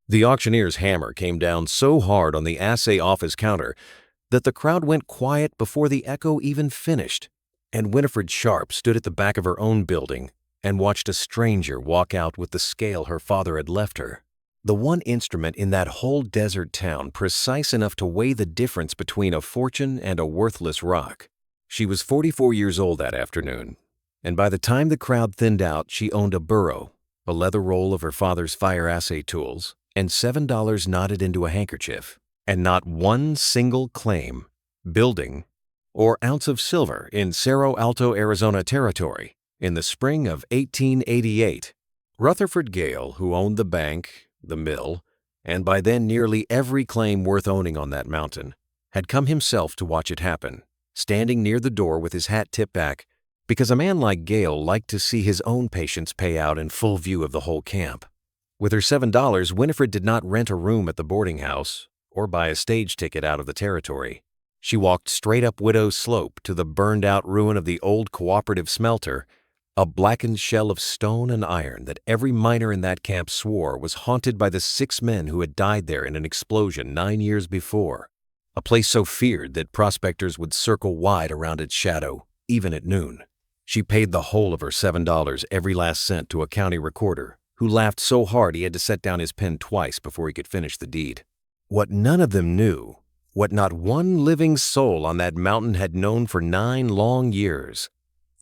The auctioneer's hammer came down so hard on the assay office counter that the crowd went quiet before the echo even finished, and Winifred Sharp stood at the back of her own building and watched a stranger walk out with the scale her father had left her. The one instrument in that whole desert town precise enough to weigh the difference between a fortune and a worthless rock. She was 44 years old that afternoon, and by the time the crowd thinned out, she owned a burro, a leather roll of her father's fire assay tools, and $7 knotted into a handkerchief, and not one single claim, building, or ounce of silver in Cerro Alto, Arizona territory in the spring of 1888. Rutherford Gale, who owned the bank, the mill, and by then nearly every claim worth owning on that mountain, had come himself to watch it happen, standing near the door with his hat tipped back, because a man like Gale liked to see his own patients pay out in full view of the whole camp. With her $7, Winifred did not rent a room at the boarding house or buy a stage ticket out of the territory. She walked straight up Widow's Slope to the burned-out ruin of the old cooperative smelter, a blackened shell of stone and iron that every miner in that camp swore was haunted by the 6 men who had died there in an explosion 9 years before, a place so feared that prospectors would circle wide around its shadow, even at noon. She paid the whole of her $7, every last cent, to a county recorder, who laughed so hard he had to set down his pen twice before he could finish the deed. What none of them knew, what not one living soul on that mountain had known for 9 long years,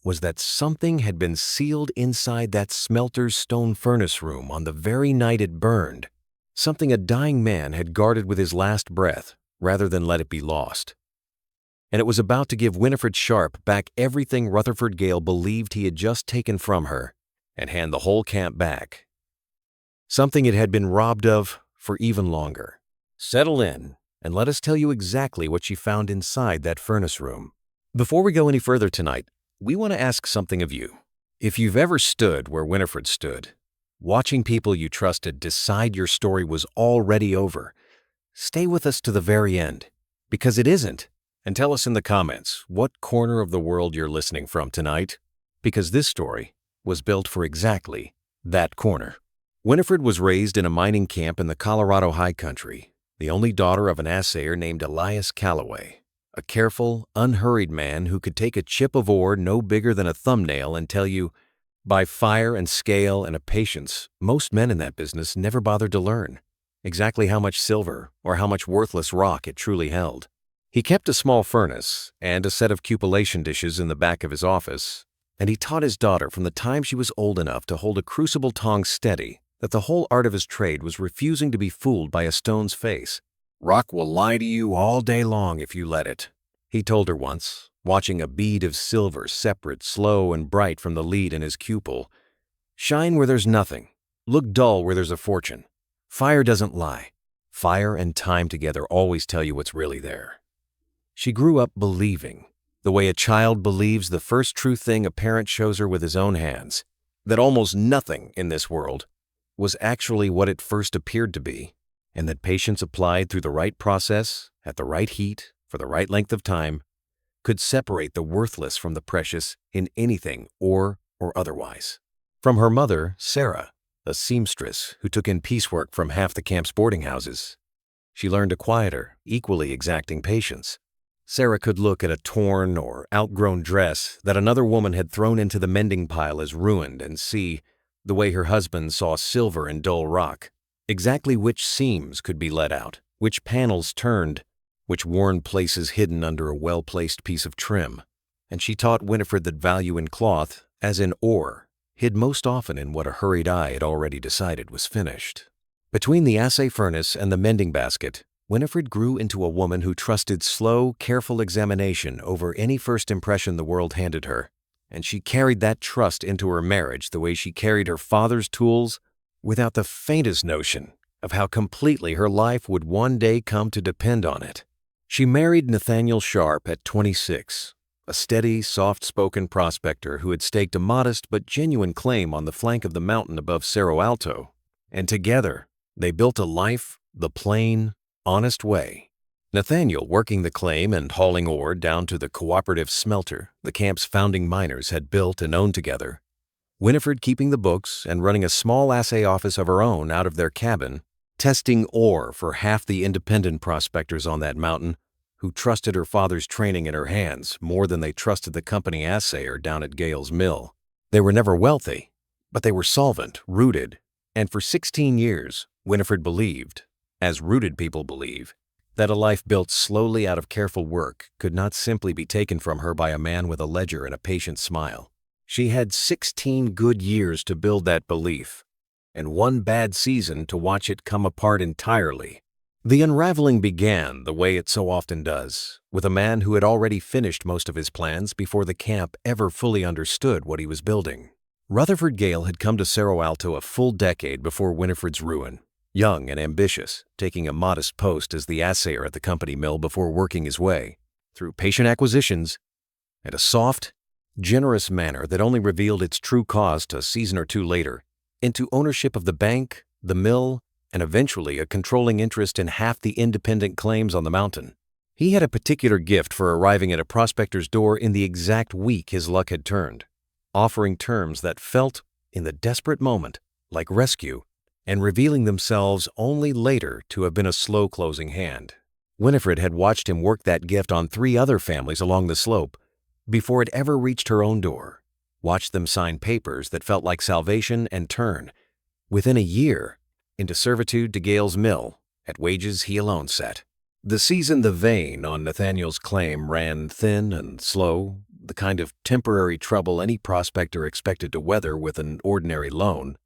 was that something had been sealed inside that smelter's stone furnace room on the very night it burned, something a dying man had guarded with his last breath rather than let it be lost. And it was about to give Winifred Sharp back everything Rutherford Gale believed he had just taken from her and hand the whole camp back. Something it had been robbed of for even longer. Settle in and let us tell you exactly what she found inside that furnace room. Before we go any further tonight, we want to ask something of you. If you've ever stood where Winifred stood, watching people you trusted decide your story was already over, stay with us to the very end, because it isn't. And tell us in the comments what corner of the world you're listening from tonight, because this story was built for exactly that corner. Winifred was raised in a mining camp in the Colorado High Country, the only daughter of an assayer named Elias Calloway, a careful, unhurried man who could take a chip of ore no bigger than a thumbnail and tell you, by fire and scale and a patience most men in that business never bothered to learn, exactly how much silver or how much worthless rock it truly held. He kept a small furnace and a set of cupellation dishes in the back of his office, and he taught his daughter from the time she was old enough to hold a crucible tong steady that the whole art of his trade was refusing to be fooled by a stone's face. "Rock will lie to you all day long if you let it," he told her once, watching a bead of silver separate, slow, and bright from the lead in his cupel. "Shine where there's nothing. Look dull where there's a fortune. Fire doesn't lie. Fire and time together always tell you what's really there." She grew up believing, the way a child believes the first true thing a parent shows her with his own hands, that almost nothing in this world was actually what it first appeared to be, and that patience applied through the right process, at the right heat, for the right length of time, could separate the worthless from the precious in anything or otherwise. From her mother, Sarah, a seamstress who took in piecework from half the camp's boarding houses, she learned a quieter, equally exacting patience. Sarah could look at a torn or outgrown dress that another woman had thrown into the mending pile as ruined and see, the way her husband saw silver in dull rock, exactly which seams could be let out, which panels turned, which worn places hidden under a well-placed piece of trim. And she taught Winifred that value in cloth, as in ore, hid most often in what a hurried eye had already decided was finished. Between the assay furnace and the mending basket, Winifred grew into a woman who trusted slow, careful examination over any first impression the world handed her, and she carried that trust into her marriage the way she carried her father's tools, without the faintest notion of how completely her life would one day come to depend on it. She married Nathaniel Sharp at 26, a steady, soft-spoken prospector who had staked a modest but genuine claim on the flank of the mountain above Cerro Alto, and together they built a life the plain, honest way. Nathaniel working the claim and hauling ore down to the cooperative smelter the camp's founding miners had built and owned together, Winifred keeping the books and running a small assay office of her own out of their cabin, testing ore for half the independent prospectors on that mountain who trusted her father's training in her hands more than they trusted the company assayer down at Gale's mill. They were never wealthy, but they were solvent, rooted, and for 16 years, Winifred believed, as rooted people believe, that a life built slowly out of careful work could not simply be taken from her by a man with a ledger and a patient smile. She had 16 good years to build that belief, and one bad season to watch it come apart entirely. The unraveling began the way it so often does, with a man who had already finished most of his plans before the camp ever fully understood what he was building. Rutherford Gale had come to Cerro Alto a full decade before Winifred's ruin, young and ambitious, taking a modest post as the assayer at the company mill before working his way, through patient acquisitions and a soft, generous manner that only revealed its true cost a season or two later, into ownership of the bank, the mill, and eventually a controlling interest in half the independent claims on the mountain. He had a particular gift for arriving at a prospector's door in the exact week his luck had turned, offering terms that felt, in the desperate moment, like rescue, and revealing themselves only later to have been a slow-closing hand. Winifred had watched him work that gift on 3 other families along the slope before it ever reached her own door, watched them sign papers that felt like salvation and turn, within a year, into servitude to Gale's mill, at wages he alone set. The season the vein on Nathaniel's claim ran thin and slow, the kind of temporary trouble any prospector expected to weather with an ordinary loan.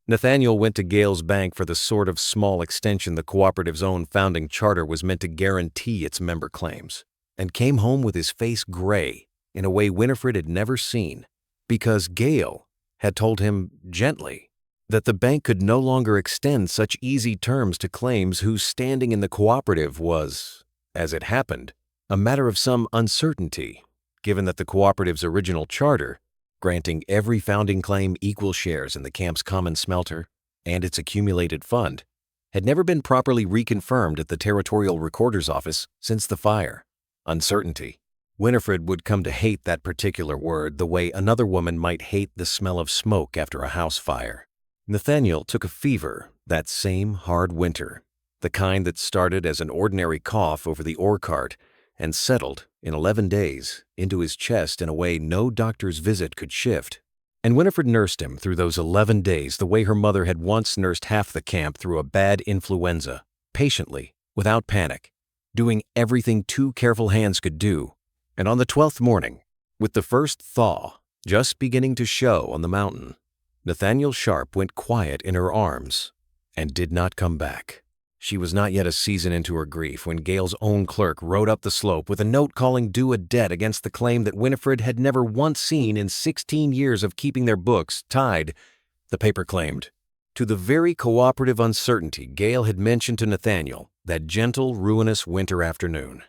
Nathaniel went to Gale's bank for the sort of small extension the cooperative's own founding charter was meant to guarantee its member claims, and came home with his face gray in a way Winifred had never seen, because Gale had told him gently that the bank could no longer extend such easy terms to claims whose standing in the cooperative was, as it happened, a matter of some uncertainty, given that the cooperative's original charter, granting every founding claim equal shares in the camp's common smelter and its accumulated fund, had never been properly reconfirmed at the territorial recorder's office since the fire. Uncertainty. Winifred would come to hate that particular word the way another woman might hate the smell of smoke after a house fire. Nathaniel took a fever that same hard winter, the kind that started as an ordinary cough over the ore cart and settled, in 11 days, into his chest in a way no doctor's visit could shift. And Winifred nursed him through those 11 days the way her mother had once nursed half the camp through a bad influenza, patiently, without panic, doing everything 2 careful hands could do. And on the 12th morning, with the first thaw just beginning to show on the mountain, Nathaniel Sharp went quiet in her arms and did not come back. She was not yet a season into her grief when Gale's own clerk rode up the slope with a note calling due a debt against the claim that Winifred had never once seen in 16 years of keeping their books tied, the paper claimed, to the very cooperative uncertainty Gale had mentioned to Nathaniel that gentle, ruinous winter afternoon.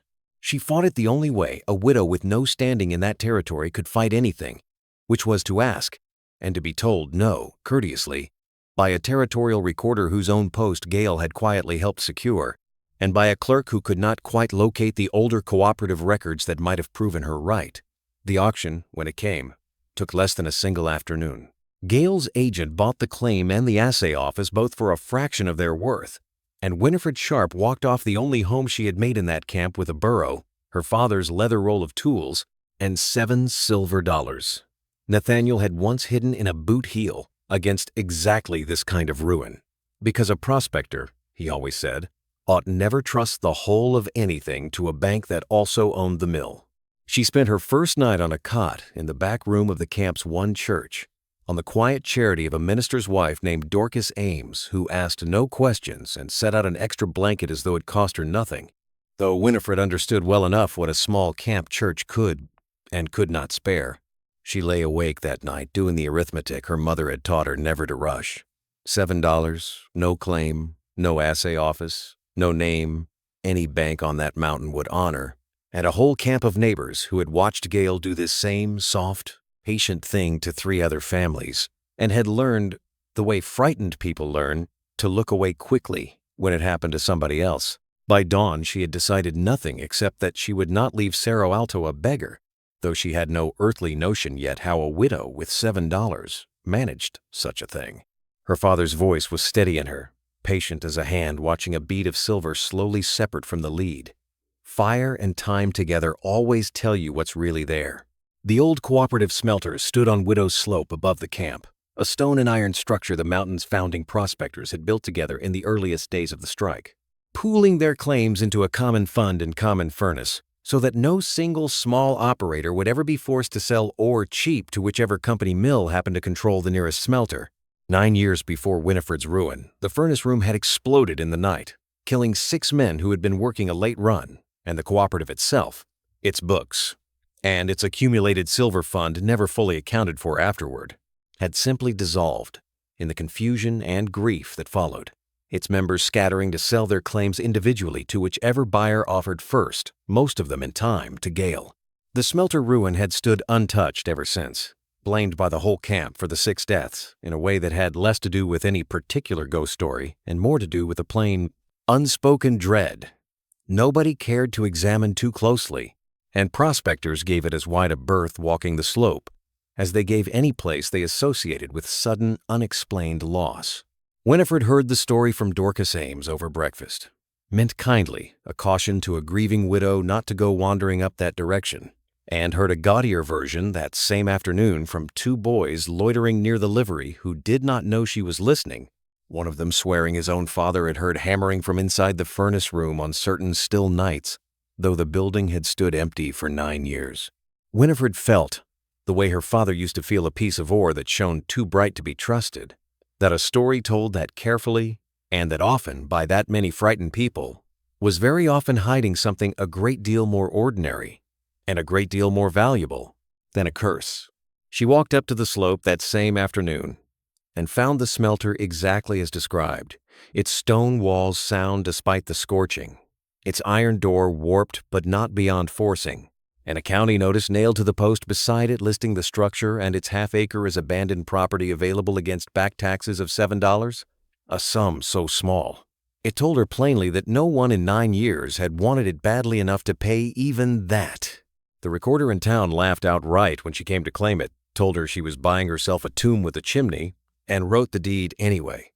She fought it the only way a widow with no standing in that territory could fight anything, which was to ask, and to be told no, courteously, by a territorial recorder whose own post Gale had quietly helped secure, and by a clerk who could not quite locate the older cooperative records that might have proven her right. The auction, when it came, took less than a single afternoon. Gale's agent bought the claim and the assay office both for a fraction of their worth, and Winifred Sharp walked off the only home she had made in that camp with a burro, her father's leather roll of tools, and $7 silver. Nathaniel had once hidden in a boot heel against exactly this kind of ruin, because a prospector, he always said, ought never trust the whole of anything to a bank that also owned the mill. She spent her first night on a cot in the back room of the camp's one church, on the quiet charity of a minister's wife named Dorcas Ames, who asked no questions and set out an extra blanket as though it cost her nothing, though Winifred understood well enough what a small camp church could and could not spare. She lay awake that night doing the arithmetic her mother had taught her never to rush. $7, no claim, no assay office, no name any bank on that mountain would honor, and a whole camp of neighbors who had watched Gale do this same soft, patient thing to 3 other families, and had learned, the way frightened people learn, to look away quickly when it happened to somebody else. By dawn, she had decided nothing except that she would not leave Cerro Alto a beggar, though she had no earthly notion yet how a widow with $7 managed such a thing. Her father's voice was steady in her, patient as a hand watching a bead of silver slowly separate from the lead. Fire and time together always tell you what's really there. The old cooperative smelter stood on Widow's Slope above the camp, a stone and iron structure the mountain's founding prospectors had built together in the earliest days of the strike, pooling their claims into a common fund and common furnace, so that no single small operator would ever be forced to sell ore cheap to whichever company mill happened to control the nearest smelter. 9 years before Winifred's ruin, the furnace room had exploded in the night, killing 6 men who had been working a late run, and the cooperative itself, its books, and its accumulated silver fund never fully accounted for afterward, had simply dissolved in the confusion and grief that followed, its members scattering to sell their claims individually to whichever buyer offered first, most of them in time, to Gale. The smelter ruin had stood untouched ever since, blamed by the whole camp for the 6 deaths in a way that had less to do with any particular ghost story and more to do with a plain, unspoken dread. Nobody cared to examine too closely, and prospectors gave it as wide a berth walking the slope as they gave any place they associated with sudden, unexplained loss. Winifred heard the story from Dorcas Ames over breakfast, meant kindly a caution to a grieving widow not to go wandering up that direction, and heard a gaudier version that same afternoon from 2 boys loitering near the livery who did not know she was listening, one of them swearing his own father had heard hammering from inside the furnace room on certain still nights, though the building had stood empty for 9 years. Winifred felt, the way her father used to feel a piece of ore that shone too bright to be trusted, that a story told that carefully, and that often by that many frightened people, was very often hiding something a great deal more ordinary and a great deal more valuable than a curse. She walked up to the slope that same afternoon and found the smelter exactly as described, its stone walls sound despite the scorching, its iron door warped but not beyond forcing, and a county notice nailed to the post beside it listing the structure and its half-acre as abandoned property available against back taxes of $7, a sum so small. It told her plainly that no one in 9 years had wanted it badly enough to pay even that. The recorder in town laughed outright when she came to claim it, told her she was buying herself a tomb with a chimney, and wrote the deed anyway,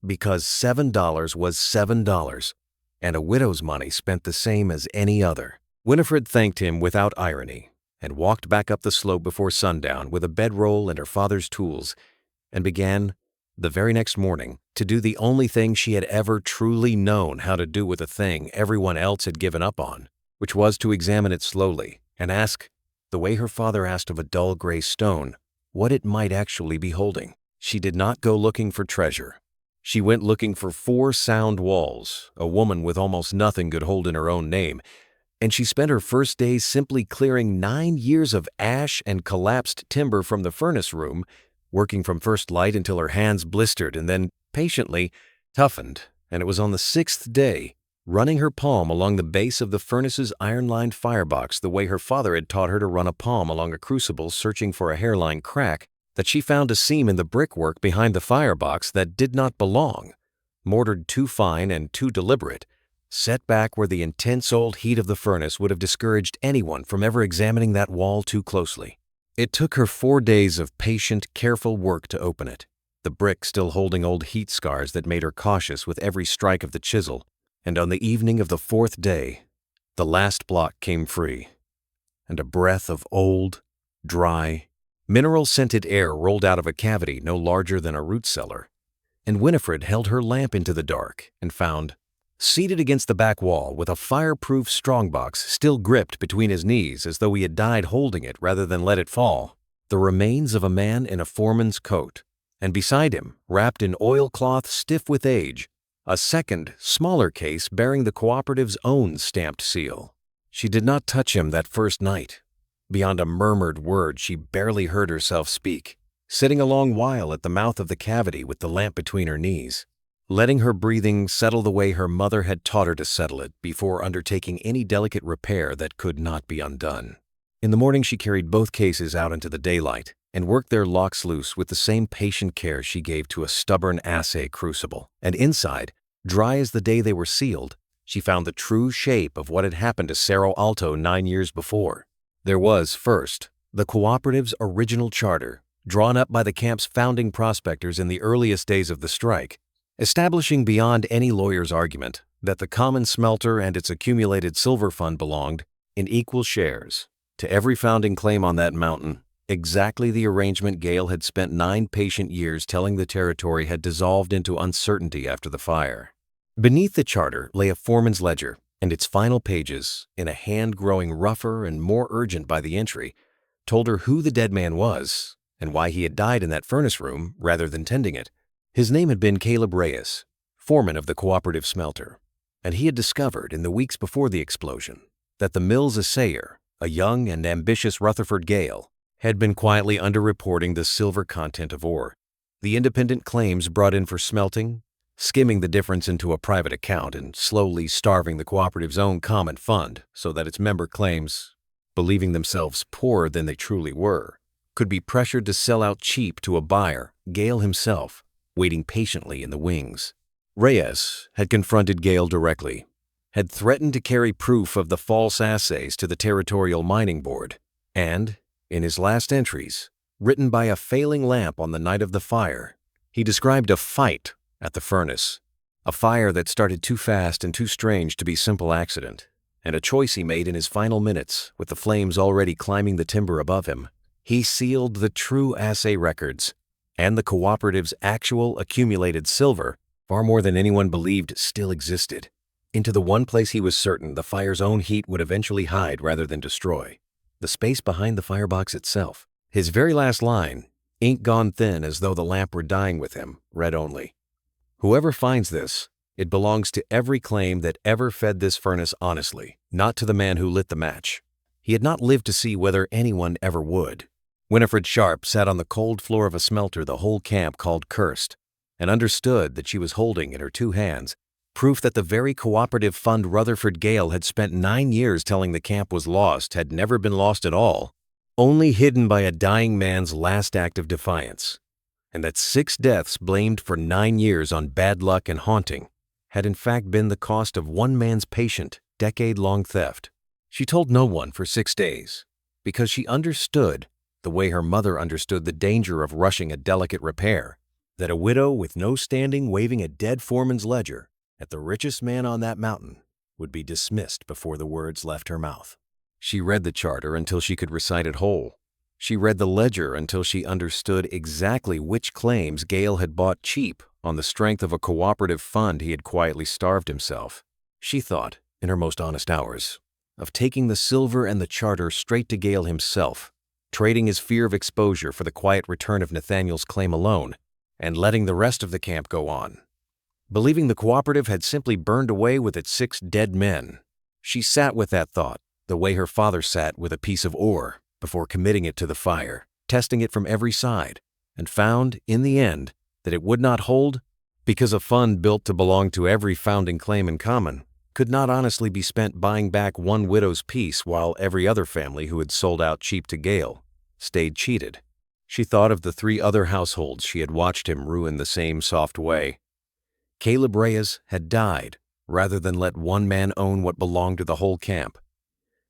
because $7 was $7, and a widow's money spent the same as any other. Winifred thanked him without irony and walked back up the slope before sundown with a bedroll and her father's tools, and began, the very next morning, to do the only thing she had ever truly known how to do with a thing everyone else had given up on, which was to examine it slowly and ask, the way her father asked of a dull gray stone, what it might actually be holding. She did not go looking for treasure. She went looking for 4 sound walls a woman with almost nothing could hold in her own name, and she spent her first days simply clearing 9 years of ash and collapsed timber from the furnace room, working from first light until her hands blistered and then, patiently, toughened, and it was on the 6th day, running her palm along the base of the furnace's iron-lined firebox the way her father had taught her to run a palm along a crucible searching for a hairline crack, that she found a seam in the brickwork behind the firebox that did not belong, mortared too fine and too deliberate, set back where the intense old heat of the furnace would have discouraged anyone from ever examining that wall too closely. It took her 4 days of patient, careful work to open it, the brick still holding old heat scars that made her cautious with every strike of the chisel, and on the evening of the 4th day, the last block came free, and a breath of old, dry, mineral-scented air rolled out of a cavity no larger than a root cellar, and Winifred held her lamp into the dark and found, seated against the back wall with a fireproof strongbox still gripped between his knees as though he had died holding it rather than let it fall, the remains of a man in a foreman's coat, and beside him, wrapped in oilcloth stiff with age, a second, smaller case bearing the cooperative's own stamped seal. She did not touch him that first night. Beyond a murmured word she barely heard herself speak, sitting a long while at the mouth of the cavity with the lamp between her knees, letting her breathing settle the way her mother had taught her to settle it before undertaking any delicate repair that could not be undone. In the morning she carried both cases out into the daylight and worked their locks loose with the same patient care she gave to a stubborn assay crucible, and inside, dry as the day they were sealed, she found the true shape of what had happened to Cerro Alto 9 years before. There was, first, the cooperative's original charter, drawn up by the camp's founding prospectors in the earliest days of the strike, establishing beyond any lawyer's argument that the common smelter and its accumulated silver fund belonged, in equal shares, to every founding claim on that mountain, exactly the arrangement Gale had spent 9 patient years telling the territory had dissolved into uncertainty after the fire. Beneath the charter lay a foreman's ledger, and its final pages, in a hand growing rougher and more urgent by the entry, told her who the dead man was and why he had died in that furnace room rather than tending it. His name had been Caleb Reyes, foreman of the cooperative smelter, and he had discovered in the weeks before the explosion that the mill's assayer, a young and ambitious Rutherford Gale, had been quietly underreporting the silver content of ore. The independent claims brought in for smelting, skimming the difference into a private account and slowly starving the cooperative's own common fund so that its member claims, believing themselves poorer than they truly were, could be pressured to sell out cheap to a buyer, Gale himself, waiting patiently in the wings. Reyes had confronted Gale directly, had threatened to carry proof of the false assays to the Territorial Mining Board, and, in his last entries, written by a failing lamp on the night of the fire, he described a fight at the furnace, a fire that started too fast and too strange to be simple accident, and a choice he made in his final minutes with the flames already climbing the timber above him. He sealed the true assay records and the cooperative's actual accumulated silver, far more than anyone believed still existed, into the one place he was certain the fire's own heat would eventually hide rather than destroy, the space behind the firebox itself. His very last line, ink gone thin as though the lamp were dying with him, read only, "Whoever finds this, it belongs to every claim that ever fed this furnace honestly, not to the man who lit the match." He had not lived to see whether anyone ever would. Winifred Sharp sat on the cold floor of a smelter the whole camp called cursed, and understood that she was holding in her 2 hands proof that the very cooperative fund Rutherford Gale had spent 9 years telling the camp was lost had never been lost at all, only hidden by a dying man's last act of defiance, and that 6 deaths blamed for 9 years on bad luck and haunting had in fact been the cost of one man's patient, decade-long theft. She told no one for 6 days, because she understood, the way her mother understood the danger of rushing a delicate repair, that a widow with no standing waving a dead foreman's ledger at the richest man on that mountain would be dismissed before the words left her mouth. She read the charter until she could recite it whole. She read the ledger until she understood exactly which claims Gale had bought cheap on the strength of a cooperative fund he had quietly starved himself. She thought, in her most honest hours, of taking the silver and the charter straight to Gale himself, trading his fear of exposure for the quiet return of Nathaniel's claim alone, and letting the rest of the camp go on. Believing the cooperative had simply burned away with its 6 dead men, she sat with that thought the way her father sat with a piece of ore before committing it to the fire, testing it from every side, and found, in the end, that it would not hold because a fund built to belong to every founding claim in common could not honestly be spent buying back one widow's piece while every other family who had sold out cheap to Gale stayed cheated. She thought of the 3 other households she had watched him ruin the same soft way. Caleb Reyes had died rather than let one man own what belonged to the whole camp.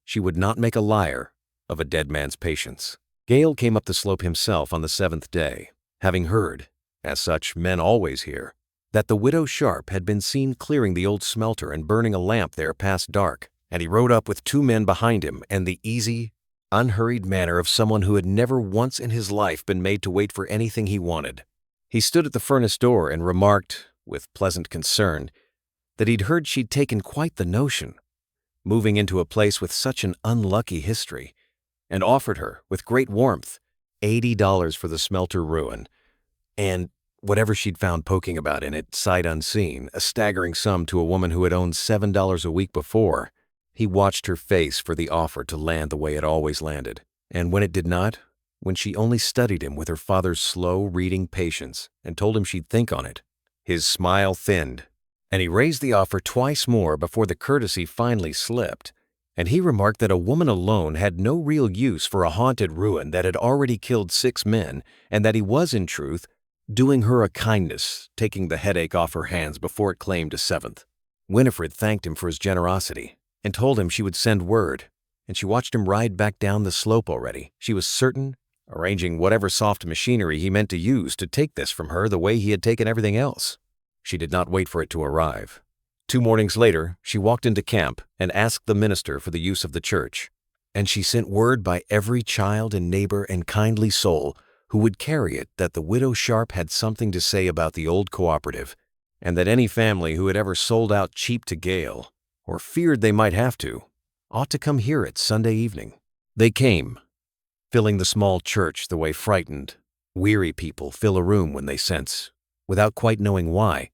She would not make a liar of a dead man's patience. Gale came up the slope himself on the 7th day, having heard, as such men always hear, that the widow Sharp had been seen clearing the old smelter and burning a lamp there past dark, and he rode up with 2 men behind him and the easy, unhurried manner of someone who had never once in his life been made to wait for anything he wanted. He stood at the furnace door and remarked, with pleasant concern, that he'd heard she'd taken quite the notion, moving into a place with such an unlucky history, and offered her, with great warmth, $80 for the smelter ruin, and whatever she'd found poking about in it, sight unseen, a staggering sum to a woman who had owned $7 a week before. He watched her face for the offer to land the way it always landed, and when it did not, when she only studied him with her father's slow reading patience and told him she'd think on it, his smile thinned, and he raised the offer twice more before the courtesy finally slipped, and he remarked that a woman alone had no real use for a haunted ruin that had already killed 6 men, and that he was, in truth, doing her a kindness, taking the headache off her hands before it claimed a 7th. Winifred thanked him for his generosity and told him she would send word, and she watched him ride back down the slope already. She was certain, arranging whatever soft machinery he meant to use to take this from her the way he had taken everything else. She did not wait for it to arrive. 2 mornings later, she walked into camp and asked the minister for the use of the church. And she sent word by every child and neighbor and kindly soul who would carry it that the widow Sharp had something to say about the old cooperative, and that any family who had ever sold out cheap to Gale, or feared they might have to, ought to come hear it Sunday evening. They came, filling the small church the way frightened, weary people fill a room when they sense, without quite knowing why,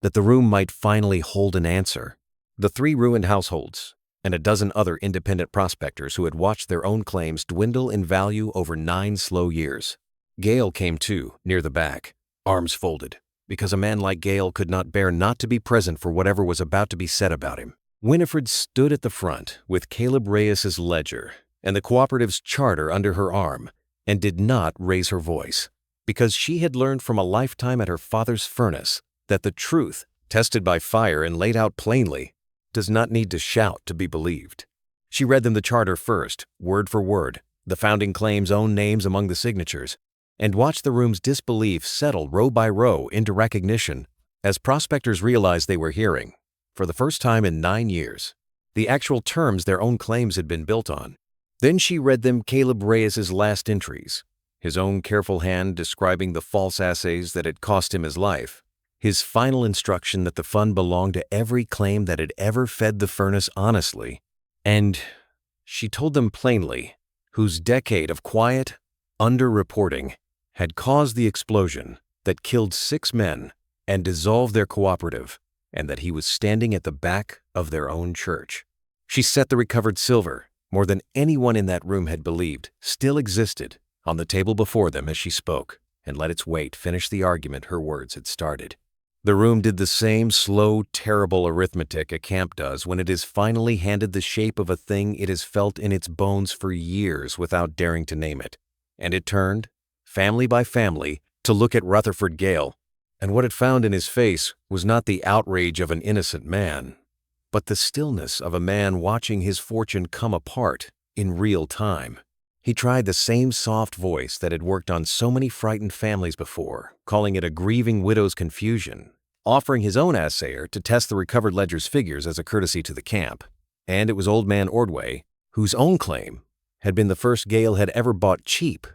that the room might finally hold an answer. The 3 ruined households, and a dozen other independent prospectors who had watched their own claims dwindle in value over 9 slow years. Gale came too, near the back, arms folded, because a man like Gale could not bear not to be present for whatever was about to be said about him. Winifred stood at the front with Caleb Reyes's ledger and the cooperative's charter under her arm and did not raise her voice, because she had learned from a lifetime at her father's furnace that the truth, tested by fire and laid out plainly, does not need to shout to be believed. She read them the charter first, word for word, the founding claim's own names among the signatures, and watched the room's disbelief settle row by row into recognition as prospectors realized they were hearing, for the first time in 9 years, the actual terms their own claims had been built on. Then she read them Caleb Reyes's last entries, his own careful hand describing the false assays that had cost him his life, his final instruction that the fund belonged to every claim that had ever fed the furnace honestly, and, she told them plainly, whose decade of quiet, under-reporting had caused the explosion that killed 6 men and dissolved their cooperative, and that he was standing at the back of their own church. She set the recovered silver, more than anyone in that room had believed, still existed, on the table before them as she spoke, and let its weight finish the argument her words had started. The room did the same slow, terrible arithmetic a camp does when it is finally handed the shape of a thing it has felt in its bones for years without daring to name it. And it turned, family by family, to look at Rutherford Gale, and what it found in his face was not the outrage of an innocent man, but the stillness of a man watching his fortune come apart in real time. He tried the same soft voice that had worked on so many frightened families before, calling it a grieving widow's confusion, offering his own assayer to test the recovered ledger's figures as a courtesy to the camp. And it was old man Ordway, whose own claim had been the first Gale had ever bought cheap,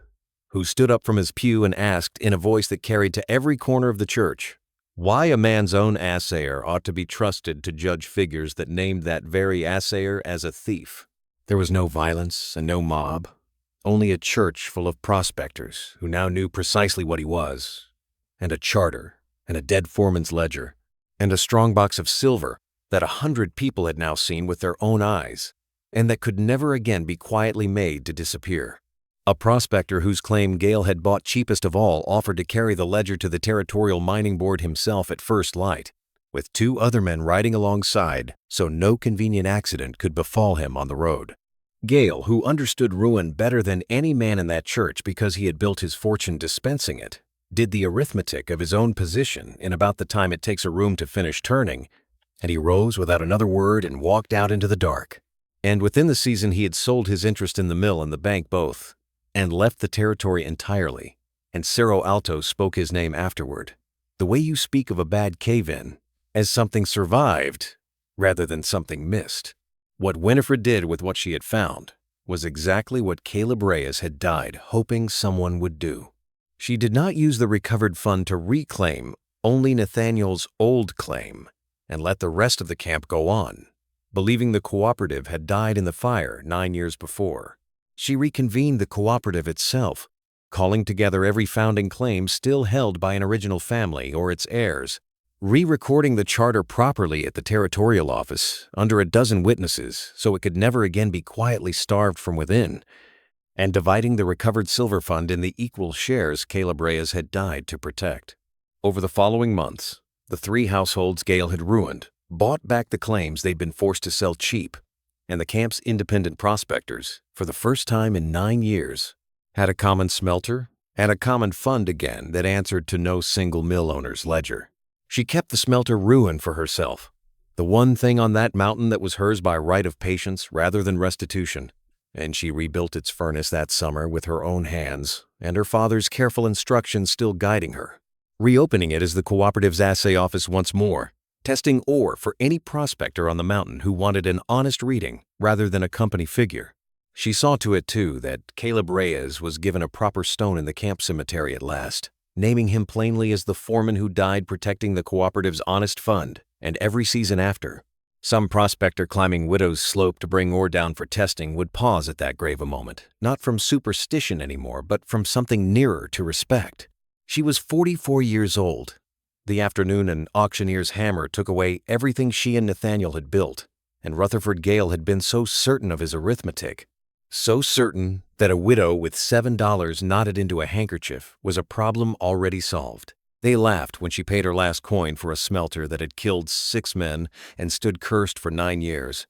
who stood up from his pew and asked in a voice that carried to every corner of the church, why a man's own assayer ought to be trusted to judge figures that named that very assayer as a thief. There was no violence and no mob, only a church full of prospectors who now knew precisely what he was, and a charter, and a dead foreman's ledger, and a strong box of silver that 100 people had now seen with their own eyes, and that could never again be quietly made to disappear. A prospector whose claim Gale had bought cheapest of all offered to carry the ledger to the Territorial Mining Board himself at first light, with 2 other men riding alongside so no convenient accident could befall him on the road. Gale, who understood ruin better than any man in that church because he had built his fortune dispensing it, did the arithmetic of his own position in about the time it takes a room to finish turning, and he rose without another word and walked out into the dark. And within the season he had sold his interest in the mill and the bank both, and left the territory entirely, and Cerro Alto spoke his name afterward, the way you speak of a bad cave-in, as something survived rather than something missed. What Winifred did with what she had found was exactly what Caleb Reyes had died hoping someone would do. She did not use the recovered fund to reclaim only Nathaniel's old claim and let the rest of the camp go on, believing the cooperative had died in the fire 9 years before. She reconvened the cooperative itself, calling together every founding claim still held by an original family or its heirs, re-recording the charter properly at the territorial office under a dozen witnesses so it could never again be quietly starved from within, and dividing the recovered silver fund in the equal shares Caleb Reyes had died to protect. Over the following months, the 3 households Gale had ruined bought back the claims they'd been forced to sell cheap, and the camp's independent prospectors, for the first time in 9 years, had a common smelter and a common fund again that answered to no single mill owner's ledger. She kept the smelter ruin for herself, the one thing on that mountain that was hers by right of patience rather than restitution, and she rebuilt its furnace that summer with her own hands, and her father's careful instructions still guiding her. reopening it as the cooperative's assay office once more, testing ore for any prospector on the mountain who wanted an honest reading rather than a company figure. She saw to it, too, that Caleb Reyes was given a proper stone in the camp cemetery at last, naming him plainly as the foreman who died protecting the cooperative's honest fund and every season after. Some prospector climbing Widow's Slope to bring ore down for testing would pause at that grave a moment, not from superstition anymore, but from something nearer to respect. She was 44 years old. The afternoon an auctioneer's hammer took away everything she and Nathaniel had built, and Rutherford Gale had been so certain of his arithmetic, so certain that a widow with $7 knotted into a handkerchief was a problem already solved. They laughed when she paid her last coin for a smelter that had killed 6 men and stood cursed for 9 years.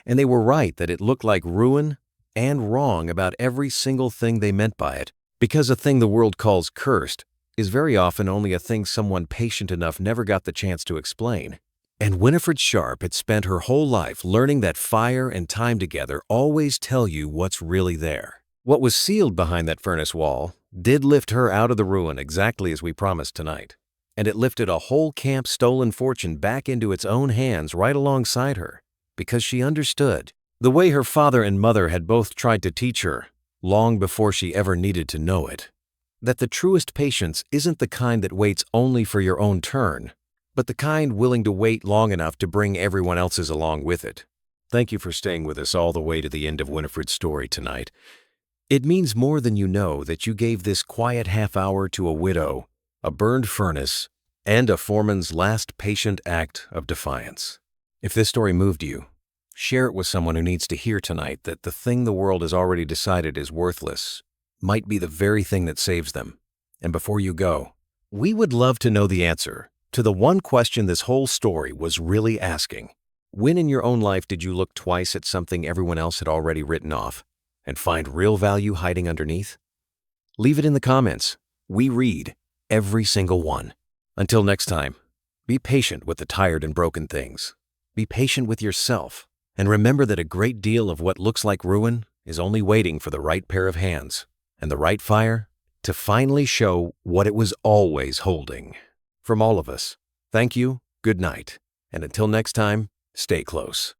And they were right that it looked like ruin and wrong about every single thing they meant by it, because a thing the world calls cursed is very often only a thing someone patient enough never got the chance to explain. And Winifred Sharp had spent her whole life learning that fire and time together always tell you what's really there. What was sealed behind that furnace wall did lift her out of the ruin exactly as we promised tonight, and it lifted a whole camp's stolen fortune back into its own hands right alongside her, because she understood, the way her father and mother had both tried to teach her, long before she ever needed to know it, that the truest patience isn't the kind that waits only for your own turn, but the kind willing to wait long enough to bring everyone else's along with it. Thank you for staying with us all the way to the end of Winifred's story tonight. It means more than you know that you gave this quiet half hour to a widow, a burned furnace, and a foreman's last patient act of defiance. If this story moved you, share it with someone who needs to hear tonight that the thing the world has already decided is worthless might be the very thing that saves them. And before you go, we would love to know the answer to the one question this whole story was really asking. When in your own life did you look twice at something everyone else had already written off and find real value hiding underneath? Leave it in the comments. We read every single one. Until next time, be patient with the tired and broken things. Be patient with yourself, and remember that a great deal of what looks like ruin is only waiting for the right pair of hands and the right fire to finally show what it was always holding. From all of us, thank you, good night, and until next time, stay close.